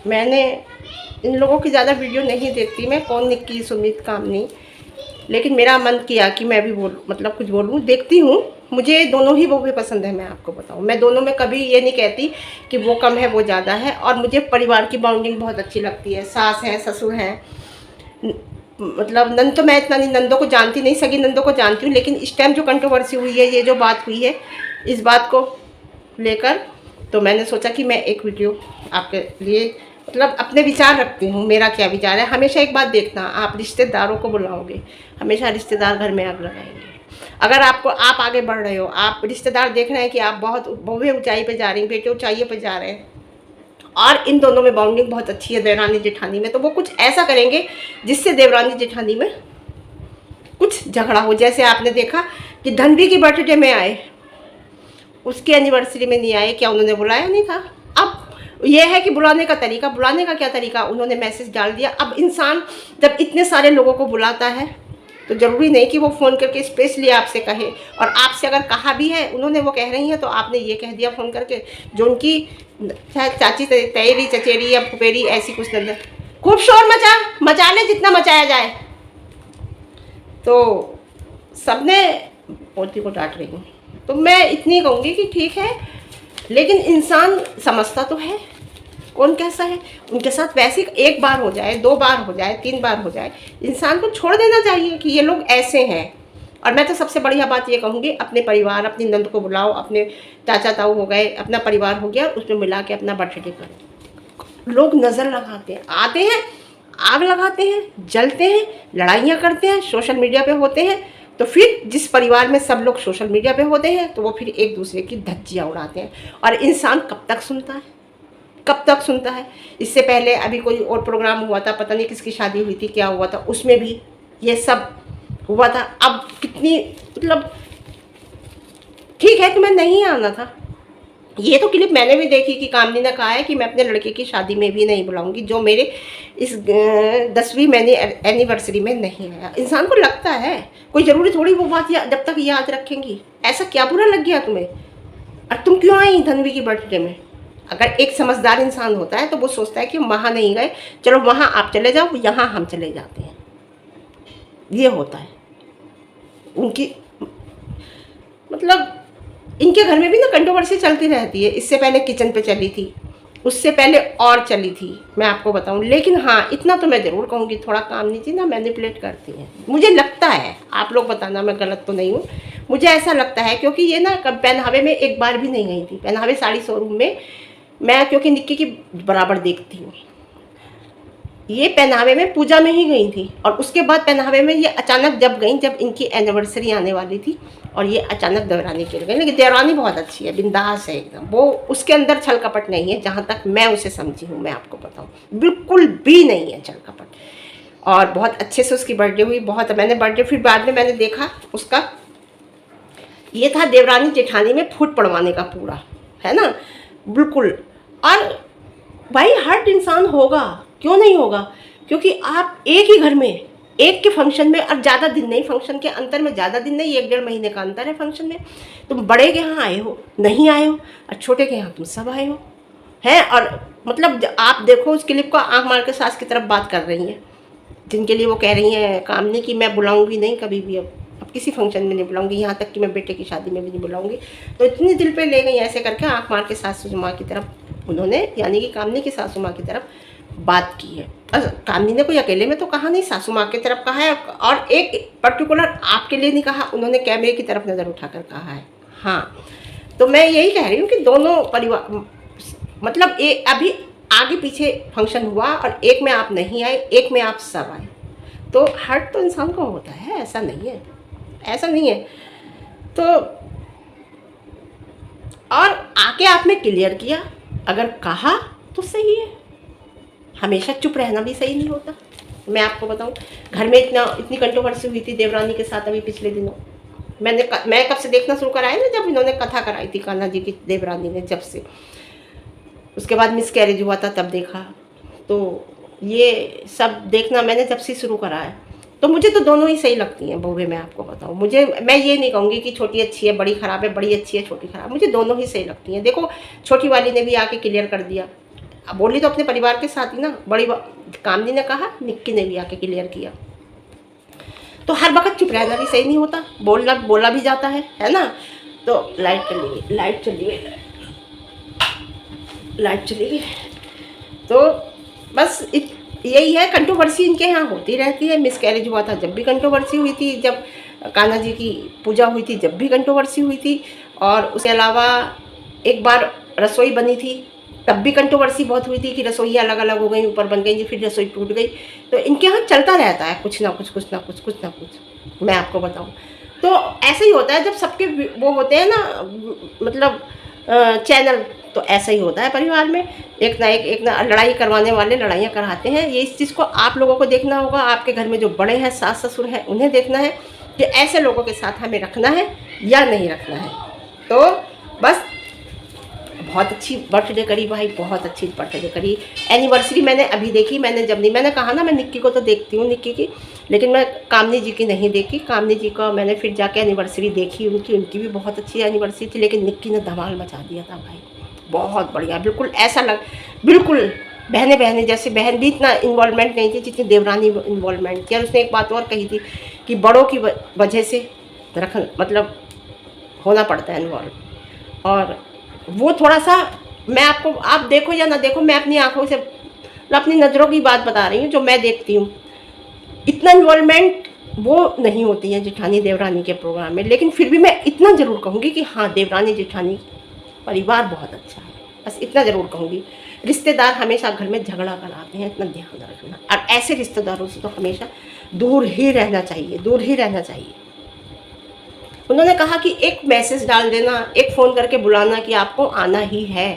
मैंने इन लोगों की ज़्यादा वीडियो नहीं देखती मैं, कौन निक्की सुमित कामनी, लेकिन मेरा मन किया कि मैं भी मतलब कुछ बोलूँ। देखती हूँ, मुझे दोनों ही बहुएं पसंद है। मैं आपको बताऊँ, मैं दोनों में कभी ये नहीं कहती कि वो कम है वो ज़्यादा है। और मुझे परिवार की बॉन्डिंग बहुत अच्छी लगती है। सास है, ससुर हैं, मतलब नंद तो मैं इतना नहीं, नंदों को जानती नहीं, सगी नंदों को जानती हूँ। लेकिन इस टाइम जो कंट्रोवर्सी हुई है, ये जो बात हुई है, इस बात को लेकर तो मैंने सोचा कि मैं एक वीडियो आपके लिए मतलब अपने विचार रखती हूँ। मेरा क्या विचार है, हमेशा एक बात देखना, आप रिश्तेदारों को बुलाओगे, हमेशा रिश्तेदार घर में आग लगाएंगे। अगर आप आगे बढ़ रहे हो, आप रिश्तेदार देख रहे हैं कि आप बहुत बहुएं ऊंचाई पे जा रही हैं, बेटे ऊंचाई पे जा रहे हैं, और इन दोनों में बॉन्डिंग बहुत अच्छी है देवरानी जेठानी में, तो वो कुछ ऐसा करेंगे जिससे देवरानी जेठानी में कुछ झगड़ा हो। जैसे आपने देखा कि धनवी की बर्थडे में आए, उसकी एनिवर्सरी में नहीं आए, क्या उन्होंने बुलाया नहीं था? अब यह है कि बुलाने का तरीका, बुलाने का क्या तरीका, उन्होंने मैसेज डाल दिया। अब इंसान जब इतने सारे लोगों को बुलाता है तो ज़रूरी नहीं कि वो फ़ोन करके स्पेशली आपसे कहे, और आपसे अगर कहा भी है, उन्होंने वो कह रही हैं तो आपने ये कह दिया फ़ोन करके, जो उनकी शायद चाची तैरी चचेरी या फुपेरी ऐसी कुछ नजर, खूब शोर मचा ले जितना मचाया जाए। तो सबने पोती को डांट रही हूँ, तो मैं इतनी कहूँगी कि ठीक है, लेकिन इंसान समझता तो है कौन कैसा है। उनके साथ वैसे एक बार हो जाए, 2 बार हो जाए, 3 बार हो जाए, इंसान को छोड़ देना चाहिए कि ये लोग ऐसे हैं। और मैं तो सबसे बढ़िया बात ये कहूँगी, अपने परिवार, अपनी नंद को बुलाओ, अपने चाचा ताऊ हो गए, अपना परिवार हो गया, उसमें मिला के अपना बर्थडे करो। लोग नज़र लगाते हैं, आते हैं, आग लगाते हैं, जलते हैं, लड़ाइयाँ करते हैं, सोशल मीडिया पे होते हैं। तो फिर जिस परिवार में सब लोग सोशल मीडिया पे होते हैं, तो वो फिर एक दूसरे की धज्जियाँ उड़ाते हैं। और इंसान कब तक सुनता है, कब तक सुनता है? इससे पहले अभी कोई और प्रोग्राम हुआ था, पता नहीं किसकी शादी हुई थी, क्या हुआ था, उसमें भी ये सब हुआ था। अब कितनी मतलब ठीक है, तुम्हें नहीं आना था। ये तो क्लिप मैंने भी देखी कि कामनी ने कहा है कि मैं अपने लड़के की शादी में भी नहीं बुलाऊंगी जो मेरे इस 10वीं मैंने एनिवर्सरी में नहीं आया। इंसान को लगता है, कोई ज़रूरी थोड़ी वो बात जब तक याद रखेंगी। ऐसा क्या बुरा लग गया तुम्हें, और तुम क्यों आई धनवी की बर्थडे में? अगर एक समझदार इंसान होता है तो वो सोचता है कि वहाँ नहीं गए, चलो वहाँ आप चले जाओ, यहाँ हम चले जाते हैं। ये होता है उनकी, मतलब इनके घर में भी ना कंट्रोवर्सी चलती रहती है। इससे पहले किचन पे चली थी, उससे पहले और चली थी, मैं आपको बताऊं। लेकिन हाँ, इतना तो मैं ज़रूर कहूँगी, थोड़ा कामनी जी ना मैनिपुलेट करती हैं, मुझे लगता है। आप लोग बताना मैं गलत तो नहीं हूँ, मुझे ऐसा लगता है। क्योंकि ये ना पहनावे में एक बार भी नहीं गई थी, पहनावे साड़ी शोरूम में मैं, क्योंकि निक्की की बराबर देखती हूँ, ये पहनावे में पूजा में ही गई थी। और उसके बाद पहनावे में ये अचानक जब गई, जब इनकी एनिवर्सरी आने वाली थी, और ये अचानक देवरानी के गई। लेकिन देवरानी बहुत अच्छी है, बिंदास है एकदम, वो उसके अंदर छल कपट नहीं है, जहाँ तक मैं उसे समझी हूँ। मैं आपको बताऊँ, बिल्कुल भी नहीं है छल कपट। और बहुत अच्छे से उसकी बर्थडे हुई, बहुत। मैंने बर्थडे फिर बाद में मैंने देखा उसका, ये था देवरानी जेठानी में फूट पड़वाने का पूरा, है ना, बिल्कुल। और भाई हर्ट इंसान होगा, क्यों नहीं होगा? क्योंकि आप एक ही घर में, एक के फंक्शन में, और ज़्यादा दिन नहीं, फंक्शन के अंतर में ज़्यादा दिन नहीं, 1-1.5 महीने का अंतर है फंक्शन में। तुम बड़े के यहाँ आए हो, नहीं आए हो, और छोटे के यहाँ तुम सब आए हो, हैं। और मतलब आप देखो उस क्लिप को, आँख मार के सास की तरफ बात कर रही हैं, जिनके लिए वो कह रही हैं कामनी की मैं बुलाऊंगी नहीं कभी भी, अब किसी फंक्शन में नहीं बुलाऊंगी, यहाँ तक कि मैं बेटे की शादी में भी नहीं बुलाऊंगी। तो इतनी दिल पे ले गई ऐसे करके, आँख मार के सासू माँ की तरफ उन्होंने, यानी कि कामनी की सासू माँ की तरफ बात की है। और कामनी ने कोई अकेले में तो कहा नहीं, सासू माँ की तरफ कहा है, और एक पर्टिकुलर आपके लिए नहीं कहा, उन्होंने कैमरे की तरफ नज़र उठाकर कहा है। हाँ, तो मैं यही कह रही हूँ कि दोनों परिवार, मतलब अभी आगे पीछे फंक्शन हुआ, और एक में आप नहीं आए, एक में आप सब आए, तो हर्ट तो इंसान को होता है, ऐसा नहीं है, ऐसा नहीं है। तो और आके आपने क्लियर किया, अगर कहा तो सही है, हमेशा चुप रहना भी सही नहीं होता। मैं आपको बताऊं, घर में इतनी कंट्रोवर्सी हुई थी देवरानी के साथ अभी पिछले दिनों। मैं कब से देखना शुरू कराया ना, जब इन्होंने कथा कराई थी कान्हा जी की देवरानी ने, जब से उसके बाद मिस कैरेज हुआ था तब देखा। तो ये सब देखना मैंने जब से शुरू करा है। तो मुझे तो दोनों ही सही लगती हैं बहुएं, मैं आपको बताऊं। मैं ये नहीं कहूँगी कि छोटी अच्छी है बड़ी ख़राब है, बड़ी अच्छी है छोटी ख़राब, मुझे दोनों ही सही लगती हैं। देखो छोटी वाली ने भी आके क्लियर कर दिया, अब बोली तो अपने परिवार के साथ ही ना, कामनी ने कहा, निक्की ने भी आके क्लियर किया। तो हर वक्त चुप रहना भी सही नहीं होता, बोला भी जाता है ना। तो लाइट चली गई। तो बस यही है, कंट्रोवर्सी इनके यहाँ होती रहती है। मिसकैरेज हुआ था जब भी कंट्रोवर्सी हुई थी, जब कान्हा जी की पूजा हुई थी जब भी कंट्रोवर्सी हुई थी, और उसके अलावा एक बार रसोई बनी थी तब भी कंट्रोवर्सी बहुत हुई थी कि रसोई अलग अलग हो गई, ऊपर बन गई, फिर रसोई टूट गई। तो इनके यहाँ चलता रहता है कुछ ना कुछ, मैं आपको बताऊँ। तो ऐसे ही होता है जब सबके वो होते हैं ना, मतलब चैनल, तो ऐसा ही होता है परिवार में। एक ना लड़ाई करवाने वाले लड़ाइयाँ कराते हैं। ये इस चीज़ को आप लोगों को देखना होगा। आपके घर में जो बड़े हैं, सास ससुर हैं, उन्हें देखना है कि ऐसे लोगों के साथ हमें रखना है या नहीं रखना है। तो बस बहुत अच्छी बर्थडे करी भाई, बहुत अच्छी बर्थडे करी। एनिवर्सरी मैंने अभी देखी, मैंने कहा ना, मैं निक्की को तो देखती हूँ, निक्की की, लेकिन मैं कामनी जी की नहीं देखी। कामनी जी का मैंने फिर जाके एनिवर्सरी देखी, उनकी भी बहुत अच्छी एनिवर्सरी थी। लेकिन निक्की ने धमाल मचा दिया था भाई, बहुत बढ़िया। बिल्कुल ऐसा बिल्कुल बहनें जैसे, बहन भी इतना इन्वॉल्वमेंट नहीं थी जितनी देवरानी इन्वॉल्वमेंट थी। और उसने एक बात और कही थी कि बड़ों की वजह से मतलब होना पड़ता है इन्वॉल्व। और वो थोड़ा सा, मैं आपको, आप देखो या ना देखो, मैं अपनी आंखों से, अपनी नज़रों की बात बता रही हूँ जो मैं देखती हूँ। इतना इन्वॉल्वमेंट वो नहीं होती है जेठानी देवरानी के प्रोग्राम में। लेकिन फिर भी मैं इतना ज़रूर कहूँगी कि हाँ, देवरानी जेठानी परिवार बहुत अच्छा है, बस इतना ज़रूर कहूँगी। रिश्तेदार हमेशा घर में झगड़ा कराते हैं, इतना ध्यान रखना। और ऐसे रिश्तेदारों से तो हमेशा दूर ही रहना चाहिए। उन्होंने कहा कि एक मैसेज डाल देना, एक फ़ोन करके बुलाना कि आपको आना ही है।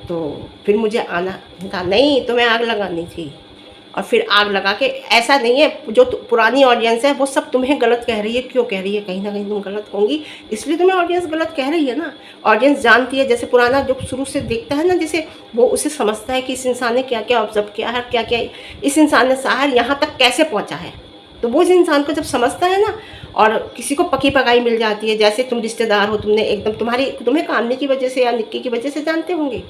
तो फिर मुझे आना था, नहीं तो मैं आग लगानी थी। और फिर आग लगा के, ऐसा नहीं है, जो पुरानी ऑडियंस है वो सब तुम्हें गलत कह रही है। क्यों कह रही है? कहीं ना कहीं तुम गलत होंगी, इसलिए तुम्हें ऑडियंस गलत कह रही है ना। ऑडियंस जानती है, जैसे पुराना जो शुरू से देखता है ना, जैसे वो उसे समझता है कि इस इंसान ने क्या क्या ऑब्जर्व किया है, क्या क्या इस इंसान ने सहा है, यहाँ तक कैसे पहुँचा है। तो वो इस इंसान को जब समझता है ना, और किसी को पकी पकाई मिल जाती है, जैसे तुम रिश्तेदार हो, तुमने एकदम तुम्हें कामनी की वजह से या निक्की की वजह से जानते होंगे,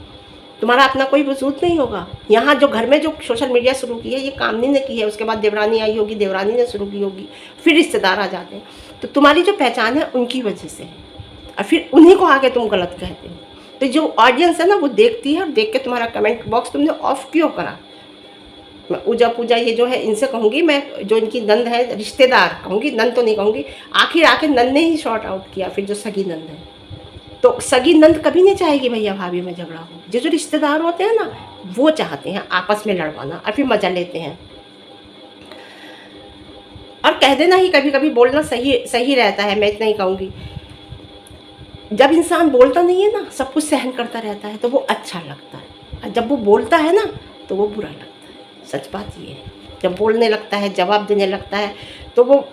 तुम्हारा अपना कोई वजूद नहीं होगा। यहाँ जो घर में जो सोशल मीडिया शुरू की है, ये कामनी ने की है, उसके बाद देवरानी आई होगी, देवरानी ने शुरू की होगी, फिर रिश्तेदार आ जाते हैं। तो तुम्हारी जो पहचान है उनकी वजह से है, और फिर उन्हीं को आके तुम गलत कहते हो। तो जो ऑडियंस है ना, वो देखती है, और देख के तुम्हारा कमेंट बॉक्स तुमने ऑफ क्यों करा। मैं पूजा ये जो है, इनसे कहूँगी मैं, जो इनकी नंद है, रिश्तेदार कहूँगी, नंद तो नहीं कहूँगी। आखिर नंद ने ही शॉर्ट आउट किया, फिर जो सगी नंद है। तो सगी नंद कभी नहीं चाहेगी भैया भाभी में झगड़ा हो। जो रिश्तेदार होते हैं ना, वो चाहते हैं आपस में लड़वाना, और फिर मजा लेते हैं। और कह देना ही कभी कभी बोलना सही रहता है, मैं इतना ही कहूँगी। जब इंसान बोलता नहीं है ना, सब कुछ सहन करता रहता है, तो वो अच्छा लगता है। और जब वो बोलता है ना, तो वो बुरा लगता है। सच बात ये है, जब बोलने लगता है, जवाब देने लगता है, तो वो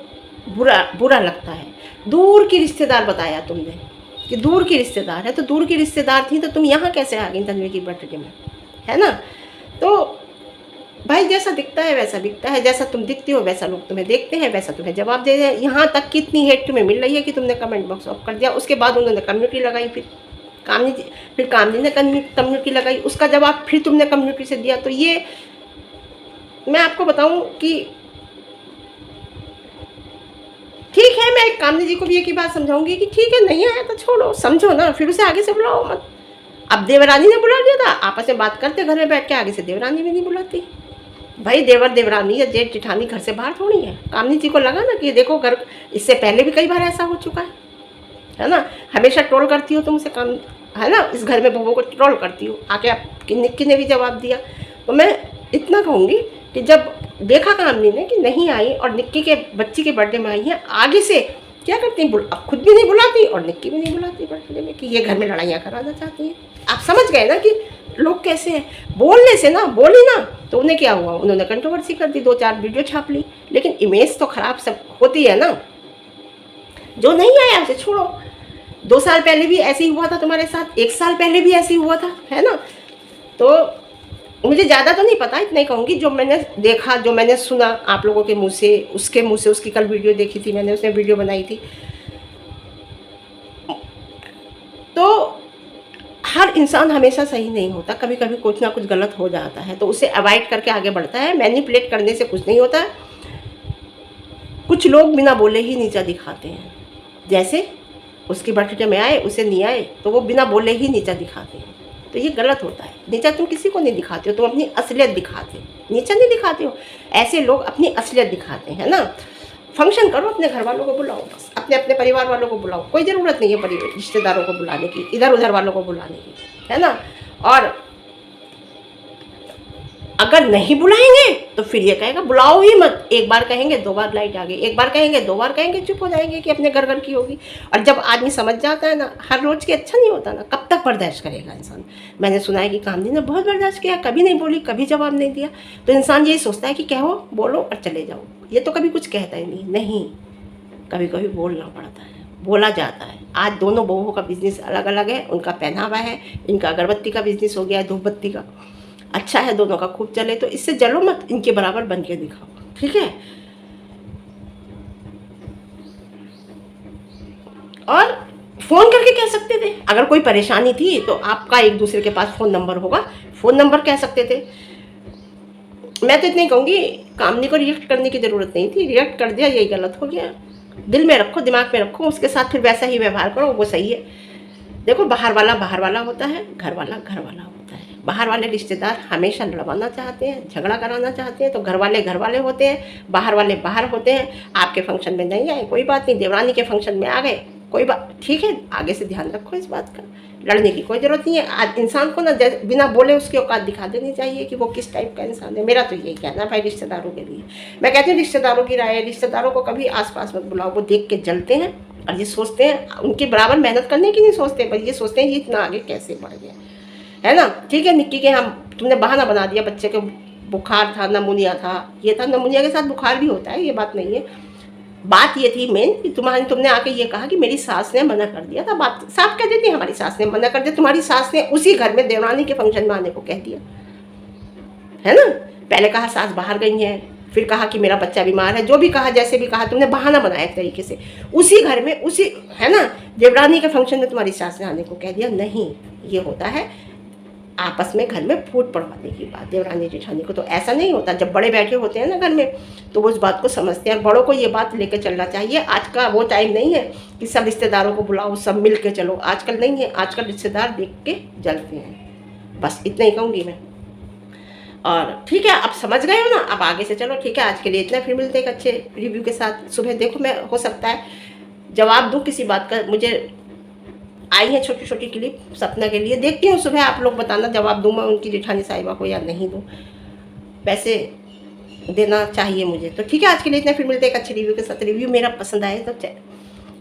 बुरा लगता है। दूर की रिश्तेदार बताया तुमने कि दूर की रिश्तेदार है, तो दूर की रिश्तेदार थी तो तुम यहाँ कैसे आ गई तन्वी की बर्थडे में, है ना। तो भाई जैसा दिखता है वैसा बिकता है, जैसा तुम दिखती हो वैसा लोग तुम्हें देखते हैं, वैसा तुम्हें जवाब दे रहे हैं। यहाँ तक कि इतनी हेट तुम्हें मिल रही है कि तुमने कमेंट बॉक्स ऑफ कर दिया। उसके बाद उन्होंने कम्युनिटी लगाई, फिर कामनी ने कम्युनिटी लगाई, उसका जवाब फिर तुमने कम्युनिटी से दिया। तो ये मैं आपको बताऊं कि ठीक है, मैं कामनी जी को भी एक ही बात समझाऊंगी कि ठीक है, नहीं आया तो छोड़ो, समझो ना, फिर उसे आगे से बुलाओ मत। अब देवरानी ने बुला लिया था, आपस में बात करते घर में बैठ के, आगे से देवरानी भी नहीं बुलाती। भाई देवरानी या जेठ जेठानी घर से बाहर थोड़ी है। कामनी जी को लगा ना कि देखो घर, इससे पहले भी कई बार ऐसा हो चुका है ना। हमेशा ट्रोल करती हो तुम उसे, काम है ना, इस घर में बहू को ट्रोल करती हो। आके आपकी निक्की ने भी जवाब दिया। तो मैं इतना कहूँगी कि जब देखा कामनी ने कि नहीं आई, और निक्की के बच्ची के बर्थडे में आई है, आगे से क्या करती हैं, अब खुद भी नहीं बुलाती और निक्की भी नहीं बुलाती बर्थडे में, कि ये घर में लड़ाइयाँ कराना चाहती हैं। आप समझ गए ना कि लोग कैसे हैं। बोलने से ना, बोली ना तो उन्हें क्या हुआ, उन्होंने कंट्रोवर्सी कर दी, 2-4 वीडियो छाप ली, लेकिन इमेज तो खराब सब होती है ना। जो नहीं आया उसे छोड़ो। 2 साल पहले भी ऐसे ही हुआ था तुम्हारे साथ, 1 साल पहले भी ऐसे ही हुआ था, है ना। तो मुझे ज़्यादा तो नहीं पता, इतना ही कहूँगी जो मैंने देखा, जो मैंने सुना आप लोगों के मुंह से, उसके मुंह से। उसकी कल वीडियो देखी थी मैंने, उसने वीडियो बनाई थी। तो हर और इंसान हमेशा सही नहीं होता, कभी कभी कुछ ना कुछ गलत हो जाता है, तो उसे अवॉइड करके आगे बढ़ता है। मैनिपुलेट करने से कुछ नहीं होता है। कुछ लोग बिना बोले ही नीचा दिखाते हैं, जैसे उसकी बर्थडे में आए, उसे नहीं आए तो वो बिना बोले ही नीचा दिखाते हैं, तो ये गलत होता है। नीचा तुम किसी को नहीं दिखाते हो, तुम अपनी असलियत दिखाते हो, नीचा नहीं दिखाते हो। ऐसे लोग अपनी असलियत दिखाते हैं ना। फंक्शन करो, अपने घर वालों को बुलाओ, बस अपने अपने परिवार वालों को बुलाओ, कोई ज़रूरत नहीं है रिश्तेदारों को बुलाने की, इधर उधर वालों को बुलाने की, है ना। और अगर नहीं बुलाएंगे तो फिर ये कहेगा बुलाओ ही मत। एक बार कहेंगे 2 बार लाइट आ गई, एक बार कहेंगे 2 बार कहेंगे, चुप हो जाएंगे कि अपने घर घर की होगी। और जब आदमी समझ जाता है ना, हर रोज़ के अच्छा नहीं होता ना, कब तक बर्दाश्त करेगा इंसान। मैंने सुना है कि कामनी ने बहुत बर्दाश्त किया, कभी नहीं बोली, कभी जवाब नहीं दिया, तो इंसान यही सोचता है कि कहो, बोलो और चले जाओ। ये तो कभी कुछ कहता ही नहीं, कभी कभी बोलना पड़ता है, बोला जाता है। आज दोनों बहुओं का बिजनेस अलग अलग है, उनका पहनावा है, इनका अगरबत्ती का बिजनेस हो गया है, धूपबत्ती का अच्छा है, दोनों का खूब चले, तो इससे जलो मत, इनके बराबर बन के दिखाओ, ठीक है। और फ़ोन करके कह सकते थे, अगर कोई परेशानी थी तो आपका एक दूसरे के पास फ़ोन नंबर होगा, फ़ोन नंबर कह सकते थे। मैं तो इतना ही कहूँगी, कामनी को रिएक्ट करने की ज़रूरत नहीं थी, रिएक्ट कर दिया, यही गलत हो गया। दिल में रखो, दिमाग में रखो, उसके साथ फिर वैसा ही व्यवहार करो, वो सही है। देखो, बाहर वाला होता है, घर वाला होता है। बाहर वाले रिश्तेदार हमेशा लड़वाना चाहते हैं, झगड़ा कराना चाहते हैं, तो घर वाले होते हैं, बाहर वाले बाहर होते हैं। आपके फंक्शन में नहीं आए, कोई बात नहीं, देवरानी के फंक्शन में आ गए, कोई बात, ठीक है। आगे से ध्यान रखो इस बात का, लड़ने की कोई ज़रूरत नहीं है। आज इंसान को ना बिना बोले उसकी औकात दिखा देनी चाहिए कि वो किस टाइप का इंसान है। मेरा तो यही कहना है भाई, रिश्तेदारों के लिए मैं कहती हूँ, रिश्तेदारों की राय, रिश्तेदारों को कभी आस-पास मत बुलाओ, वो देख के जलते हैं और ये सोचते हैं, उनके बराबर मेहनत करने की नहीं सोचते, पर ये सोचते हैं ये इतना आगे कैसे बढ़ गया, है ना। ठीक है, निक्की के हम तुमने बहाना बना दिया, बच्चे को बुखार था, नमूनिया था, ये था, नमूनिया के साथ बुखार भी होता है, ये बात नहीं है। बात ये थी मेन कि तुमने आके ये कहा कि मेरी सास ने मना कर दिया था। बात साफ कह देती, हमारी सास ने मना कर दिया, तुम्हारी सास ने उसी घर में देवरानी के फंक्शन में आने को कह दिया, है ना। पहले कहा सास बाहर गई है, फिर कहा कि मेरा बच्चा बीमार है, जो भी कहा, जैसे भी कहा, तुमने बहाना बनाया एक तरीके से। उसी घर में, उसी, है ना, देवरानी के फंक्शन में तुम्हारी सास ने आने को कह दिया। नहीं, ये होता है आपस में घर में फूट पड़वाने की बात, देवरानी जेठानी को। तो ऐसा नहीं होता, जब बड़े बैठे होते हैं ना घर में, तो वो उस बात को समझते हैं। बड़ों को ये बात लेकर चलना चाहिए। आज का वो टाइम नहीं है कि सब रिश्तेदारों को बुलाओ, सब मिल के चलो, आजकल नहीं है। आजकल रिश्तेदार देख के जलते हैं, बस इतना ही कहूँगी मैं। और ठीक है, अब समझ गए हो ना, अब आगे से चलो, ठीक है। आज के लिए इतना, फिर मिलते हैं एक अच्छे रिव्यू के साथ। सुबह देखो, मैं हो सकता है जवाब दूँ किसी बात का, मुझे आई है छोटी छोटी क्लिप सपना के लिए, देखती हूँ सुबह, आप लोग बताना जवाब दूँ मैं उनकी जेठानी साहिबा को या नहीं दूँ, वैसे देना चाहिए मुझे। तो ठीक है, आज के लिए इतना, फिर मिलते हैं एक अच्छे रिव्यू के साथ। रिव्यू मेरा पसंद आए तो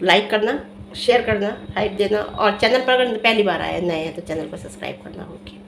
लाइक करना, शेयर करना, हाइप देना, और चैनल पर अगर पहली बार आए नए हैं तो चैनल को सब्सक्राइब करना। ओके।